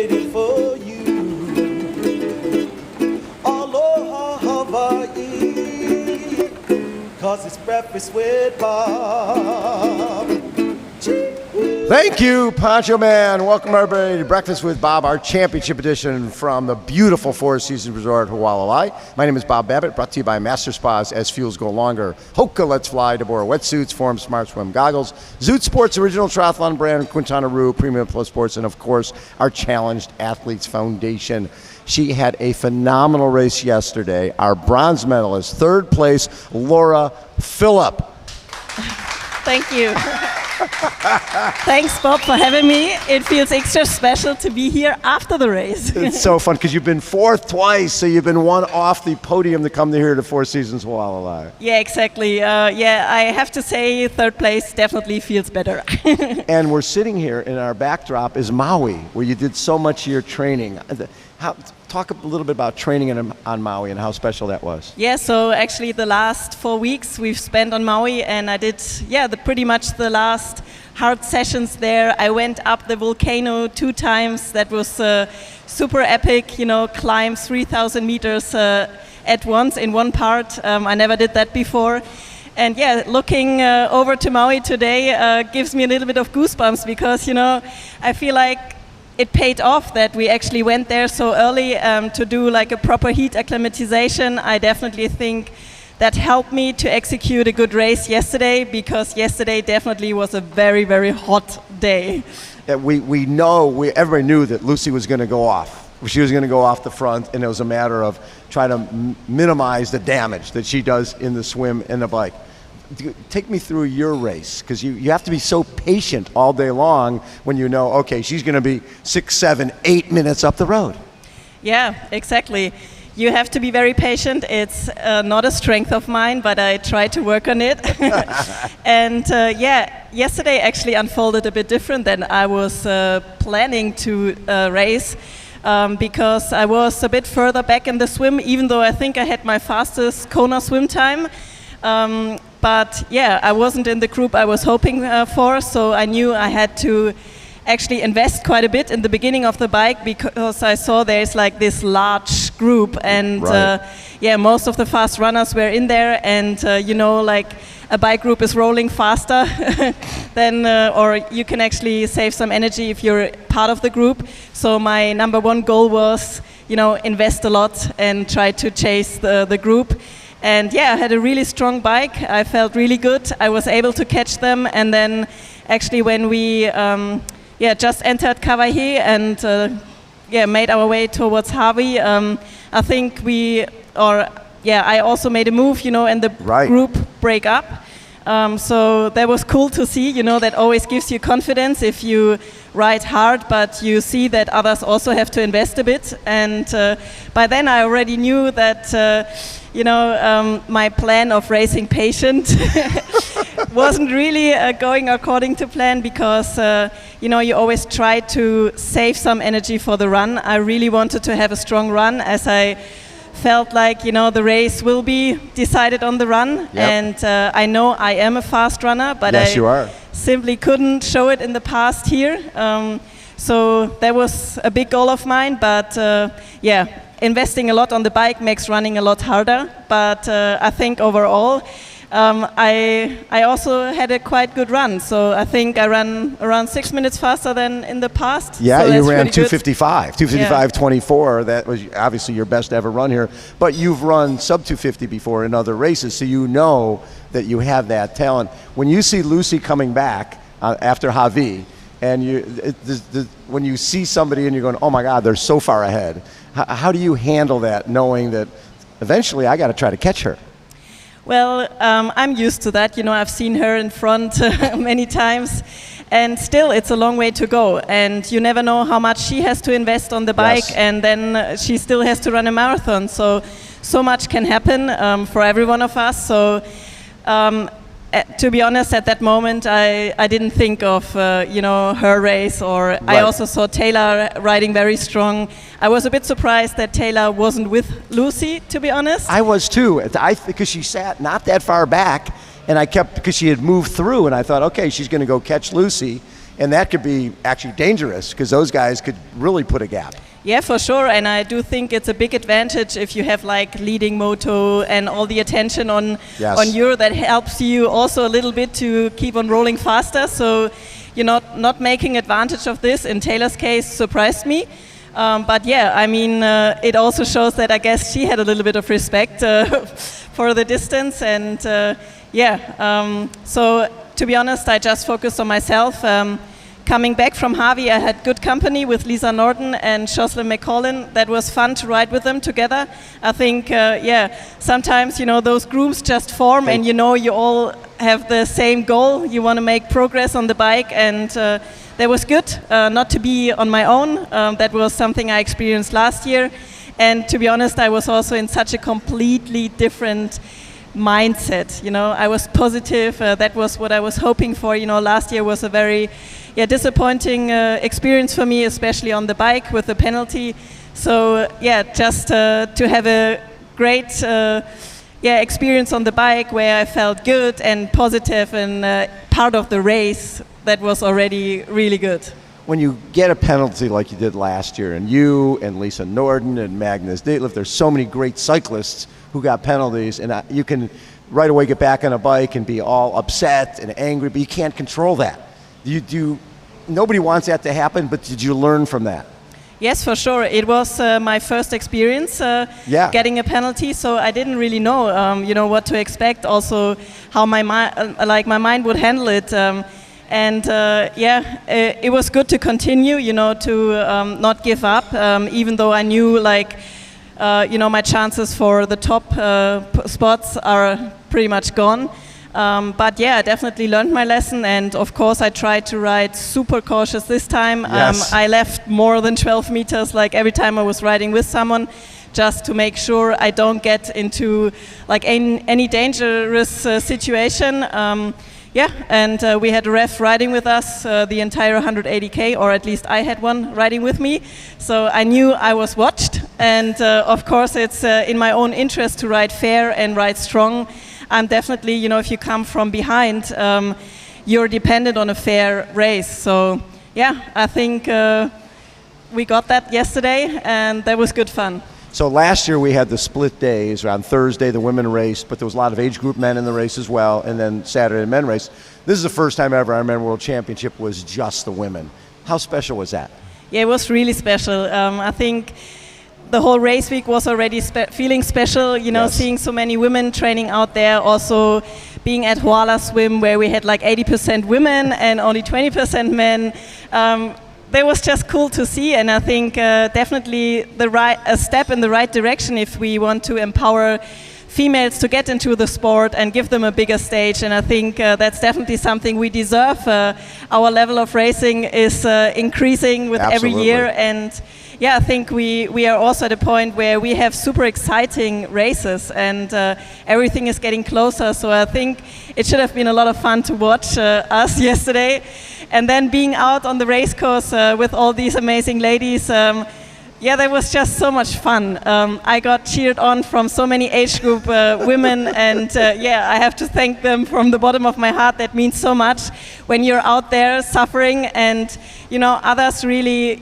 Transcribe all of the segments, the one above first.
waiting for you. Aloha Hawaii, 'cause it's breakfast with Bob. Thank you, Poncho Man. Welcome everybody to Breakfast with Bob, our championship edition from the beautiful Four Seasons Resort, Hualalai. My name is Bob Babbitt, brought to you by Master Spas as fuels go longer. HOKA Let's Fly, deboer wetsuits, Forum Smart Swim goggles, Zoot Sports original triathlon brand, Quintana Premium Plus Sports, and of course, our Challenged Athletes Foundation. She had a phenomenal race yesterday. Our bronze medalist, third place, Laura Philipp. Thank you. Thanks, Bob, for having me. It feels extra special to be here after the race. It's so fun because you've been fourth twice, so you've been one off the podium to come here to Four Seasons Hualalai. Yeah, exactly. I have to say third place definitely feels better. And we're sitting here, and our backdrop is Maui, where you did so much of your training. Talk a little bit about training on Maui and how special that was. Yeah, so actually the last 4 weeks we've spent on Maui, and I did, pretty much the last hard sessions there. I went up the volcano 2 times. That was super epic, climb 3,000 meters at once in one part. I never did that before. And looking over to Maui today gives me a little bit of goosebumps because, I feel like it paid off that we actually went there so early to do like a proper heat acclimatization. I definitely think that helped me to execute a good race yesterday, because yesterday definitely was a very, very hot day. Yeah, everybody knew that Lucy was going to go off. She was going to go off the front, and it was a matter of trying to minimize the damage that she does in the swim and the bike. Take me through your race, because you have to be so patient all day long when you know, okay, she's going to be 6, 7, 8 minutes up the road. Yeah, exactly. You have to be very patient. It's not a strength of mine, but I try to work on it. And yesterday actually unfolded a bit different than I was planning to race, because I was a bit further back in the swim, even though I think I had my fastest Kona swim time. But I wasn't in the group I was hoping for, so I knew I had to actually invest quite a bit in the beginning of the bike, because I saw there's like this large group, and right. Most of the fast runners were in there, and like a bike group is rolling faster than, or you can actually save some energy if you're part of the group. So my number one goal was, invest a lot and try to chase the group. And I had a really strong bike. I felt really good. I was able to catch them. And then actually when we just entered Kawai'i and made our way towards Hawaii, I think I also made a move, and the group break up. So that was cool to see, that always gives you confidence if you ride hard, but you see that others also have to invest a bit. And by then I already knew that, my plan of racing patient wasn't really going according to plan, because, you always try to save some energy for the run. I really wanted to have a strong run, as I felt like, the race will be decided on the run. Yep. And I know I am a fast runner, but yes, you are. Simply couldn't show it in the past here. So that was a big goal of mine, but investing a lot on the bike makes running a lot harder. But I think overall, I also had a quite good run. So I think I ran around 6 minutes faster than in the past. Yeah, so you ran 2:55. That was obviously your best ever run here. But you've run sub 250 before in other races, so you know that you have that talent. When you see Lucy coming back after Javi, and when you see somebody and you're going, oh my God, they're so far ahead, how do you handle that, knowing that eventually I got to try to catch her? Well, I'm used to that. I've seen her in front many times, and still it's a long way to go. And you never know how much she has to invest on the bike, yes. And then she still has to run a marathon. So much can happen for every one of us. So to be honest, at that moment, I didn't think of her race, or right. I also saw Taylor riding very strong. I was a bit surprised that Taylor wasn't with Lucy, to be honest. I was too, because she sat not that far back, and because she had moved through, and I thought, okay, she's going to go catch Lucy. And that could be actually dangerous because those guys could really put a gap. Yeah, for sure, and I do think it's a big advantage if you have like leading moto and all the attention on you. That helps you also a little bit to keep on rolling faster. So you're not making advantage of this in Taylor's case surprised me. But yeah, I mean, it also shows that I guess she had a little bit of respect for the distance, and so to be honest, I just focused on myself. Coming back from Harvey, I had good company with Lisa Norton and Jocelyn McCollin. That was fun to ride with them together. I think, sometimes, those groups just form and you all have the same goal. You want to make progress on the bike, and that was good not to be on my own. That was something I experienced last year. And to be honest, I was also in such a completely different mindset. I was positive. That was what I was hoping for. Last year was a very disappointing experience for me, especially on the bike with the penalty. So just to have a great experience on the bike where I felt good and positive and part of the race, that was already really good. When you get a penalty like you did last year, and you and Lisa Norden and Magnus Ditlev, there's so many great cyclists who got penalties, and you can right away get back on a bike and be all upset and angry, but you can't control that. Nobody wants that to happen, but did you learn from that? Yes, for sure. It was my first experience getting a penalty, so I didn't really know, what to expect. Also, how my mind would handle it. It was good to continue, to not give up, even though I knew, my chances for the top spots are pretty much gone. I definitely learned my lesson, and of course I tried to ride super cautious this time. Yes. I left more than 12 meters every time I was riding with someone, just to make sure I don't get into any dangerous situation. We had a ref riding with us the entire 180K, or at least I had one riding with me. So I knew I was watched, and of course it's in my own interest to ride fair and ride strong. I'm definitely, if you come from behind, you're dependent on a fair race. So I think we got that yesterday, and that was good fun. So last year we had the split days. On Thursday the women raced, but there was a lot of age group men in the race as well, and then Saturday the men race. This is the first time ever Ironman World Championship was just the women. How special was that? Yeah, it was really special. I think the whole race week was already feeling special, Yes. Seeing so many women training out there, also being at Hualalai Swim where we had 80% women and only 20% men. That was just cool to see, and I think definitely a step in the right direction if we want to empower females to get into the sport and give them a bigger stage. And I think that's definitely something we deserve. Our level of racing is increasing with Absolutely. every year, and I think we are also at a point where we have super exciting races, and everything is getting closer. So I think it should have been a lot of fun to watch us yesterday. And then being out on the race course with all these amazing ladies, that was just so much fun. I got cheered on from so many age group women, and I have to thank them from the bottom of my heart. That means so much when you're out there suffering, and others really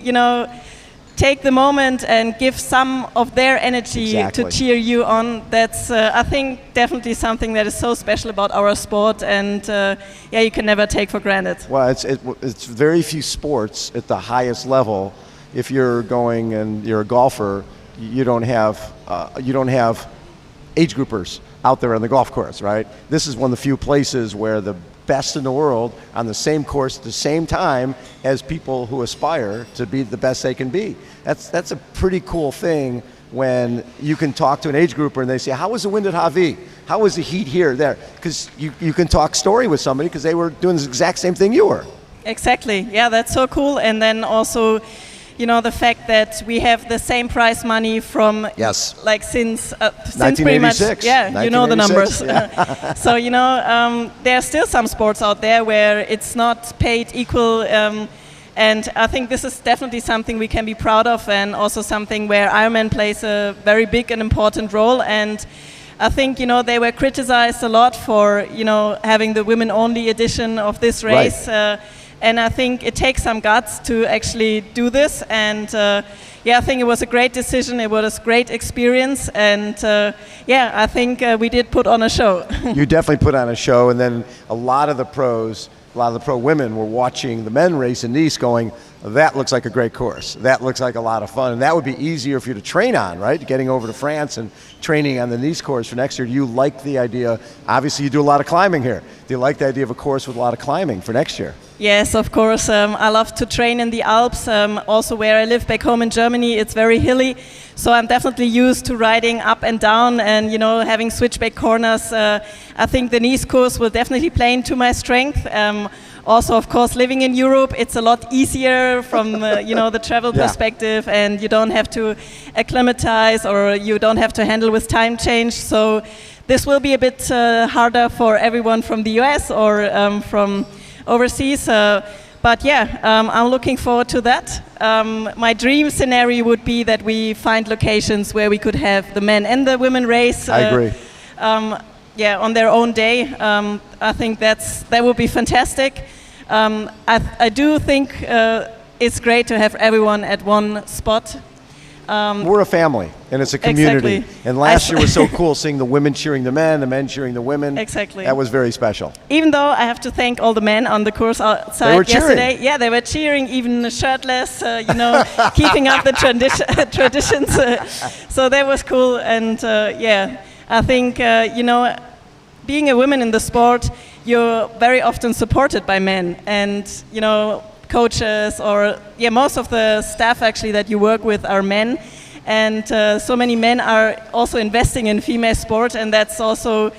take the moment and give some of their energy Exactly. to cheer you on. That's, I think, definitely something that is so special about our sport, and you can never take for granted. Well, it's very few sports at the highest level. If you're going and you're a golfer, you don't have age groupers out there on the golf course, right? This is one of the few places where the best in the world on the same course at the same time as people who aspire to be the best they can be. That's a pretty cool thing when you can talk to an age grouper and they say, how was the wind at Hawi? How was the heat here, there? Because you can talk story with somebody because they were doing the exact same thing you were. Exactly. Yeah, that's so cool. And then also, the fact that we have the same prize money from since pretty much, you know the numbers. Yeah. So there are still some sports out there where it's not paid equal, and I think this is definitely something we can be proud of, and also something where Ironman plays a very big and important role. And I think, they were criticized a lot for, having the women-only edition of this race. Right. And I think it takes some guts to actually do this. And I think it was a great decision. It was a great experience. And I think we did put on a show. You definitely put on a show. And then a lot of the pro women were watching the men race in Nice going, that looks like a great course. That looks like a lot of fun. And that would be easier for you to train on, right? Getting over to France and training on the Nice course for next year. Do you like the idea? Obviously, you do a lot of climbing here. Do you like the idea of a course with a lot of climbing for next year? Yes, of course. I love to train in the Alps. Also, where I live back home in Germany, it's very hilly. So I'm definitely used to riding up and down and, having switchback corners. I think the Nice course will definitely play into my strength. Also, of course, living in Europe, it's a lot easier from the travel perspective, and you don't have to acclimatize or you don't have to handle with time change. So this will be a bit harder for everyone from the US or from overseas. But I'm looking forward to that. My dream scenario would be that we find locations where we could have the men and the women race. I agree. On their own day. I think that would be fantastic. I do think it's great to have everyone at one spot. We're a family, and it's a community. Exactly. And last year was so cool, seeing the women cheering the men cheering the women. Exactly. That was very special. Even though I have to thank all the men on the course outside They were cheering. yesterday. Yeah, they were cheering, even shirtless, keeping up the traditions. So that was cool. And I think, being a woman in the sport, you're very often supported by men. And, coaches or most of the staff actually that you work with are men, and so many men are also investing in female sport, and that's also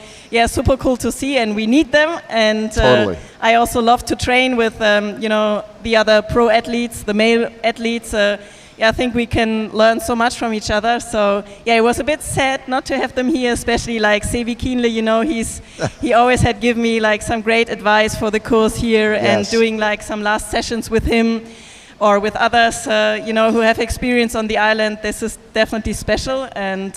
super cool to see, and we need them. And totally. I also love to train with the other pro athletes, the male athletes. I think we can learn so much from each other. So it was a bit sad not to have them here, especially like Sevi Kienle. He always had given me like some great advice for the course here, and doing like some last sessions with him or with others, who have experience on the island. This is definitely special, and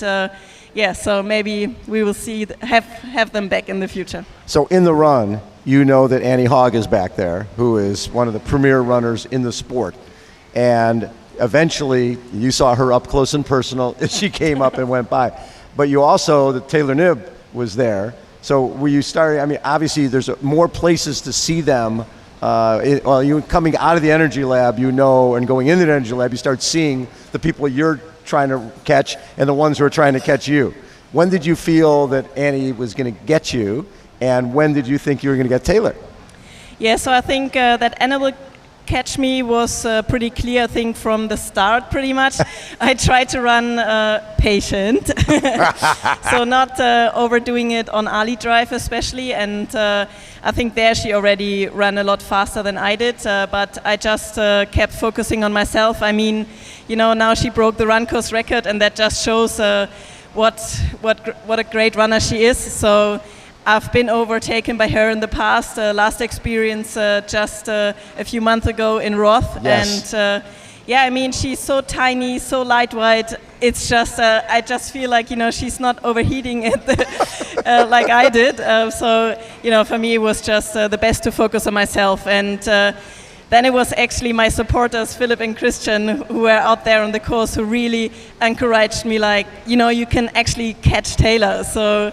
so maybe we will have them back in the future. So in the run, that Annie Haug is back there, who is one of the premier runners in the sport, and eventually, you saw her up close and personal as she came up and went by. But you also, Taylor Knibb was there. So were you starting, obviously there's more places to see them. You coming out of the energy lab, and going into the energy lab, you start seeing the people you're trying to catch and the ones who are trying to catch you. When did you feel that Annie was going to get you, and when did you think you were going to get Taylor? Yeah, so I think that Anna will catch me was pretty clear, I think, from the start, pretty much. I tried to run patient, so not overdoing it on Ali Drive especially, and I think there she already ran a lot faster than I did, but I just kept focusing on myself. Now she broke the run course record, and that just shows what a great runner she is. So I've been overtaken by her in the past. Last experience just a few months ago in Roth. Yes. And she's so tiny, so lightweight. It's just, I just feel like, she's not overheating it like I did. For me, it was just the best to focus on myself. And then it was actually my supporters, Philipp and Christian, who were out there on the course, who really encouraged me, like, you can actually catch Taylor. So,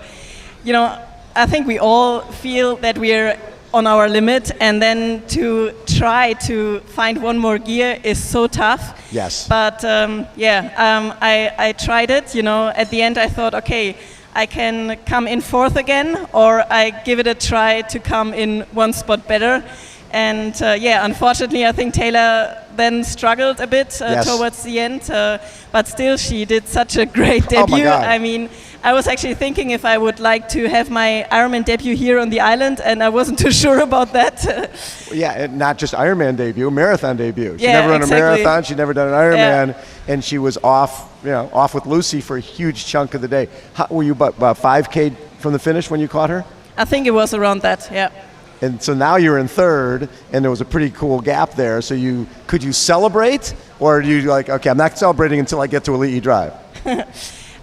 I think we all feel that we're on our limit, and then to try to find one more gear is so tough. Yes. But I tried it. At the end I thought, okay, I can come in fourth again, or I give it a try to come in one spot better. And unfortunately, I think Taylor then struggled a bit towards the end, but still she did such a great debut. Oh my God. I was actually thinking if I would like to have my Ironman debut here on the island, and I wasn't too sure about that. And not just Ironman debut, marathon debut. She Yeah, never run exactly. a marathon, she'd never done an Ironman, and she was off with Lucy for a huge chunk of the day. Were you about 5K from the finish when you caught her? I think it was around that, yeah. And so now you're in third, and there was a pretty cool gap there. So could you celebrate, or are you like, okay, I'm not celebrating until I get to Elite Drive?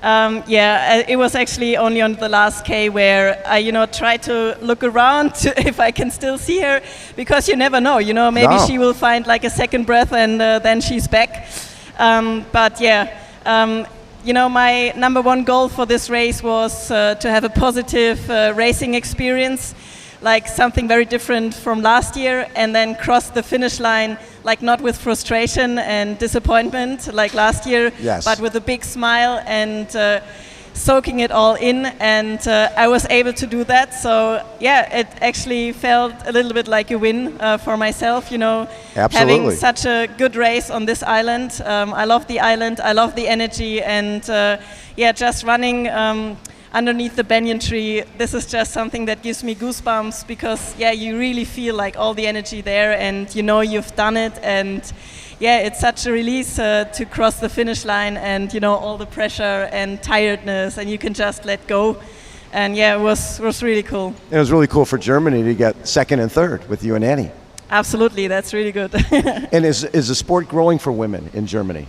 It was actually only on the last K where I, tried to look around if I can still see her, because you never know, maybe No. she will find like a second breath and then she's back. My number one goal for this race was to have a positive racing experience, like something very different from last year, and then cross the finish line, like not with frustration and disappointment like last year, Yes. but with a big smile and soaking it all in. And I was able to do that. So it actually felt a little bit like a win for myself, Absolutely. having such a good race on this island. I love the island, I love the energy, and just running underneath the banyan tree, this is just something that gives me goosebumps, because you really feel like all the energy there, and you've done it, and it's such a release to cross the finish line, and all the pressure and tiredness, and you can just let go. And it was really cool. It was really cool for Germany to get second and third with you and Annie. Absolutely, that's really good. And is the sport growing for women in Germany?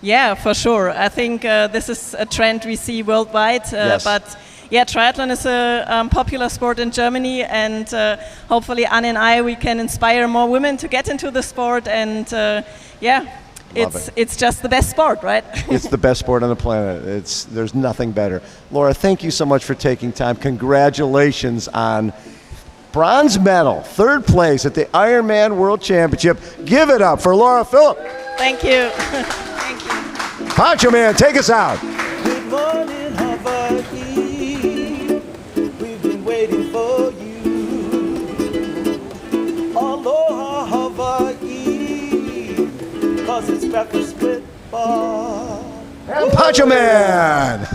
Yeah, for sure. I think this is a trend we see worldwide. Yes. But triathlon is a popular sport in Germany, and hopefully Anne and we can inspire more women to get into the sport. And it's just the best sport, right? It's the best sport on the planet. There's nothing better. Laura, thank you so much for taking time. Congratulations on bronze medal, third place at the Ironman World Championship. Give it up for Laura Philipp. Thank you. Thank you. Poncho Man, take us out. Good morning, Hawaii. We've been waiting for you. Aloha, Hawaii. 'Cause it's breakfast with Bob. And Poncho Man.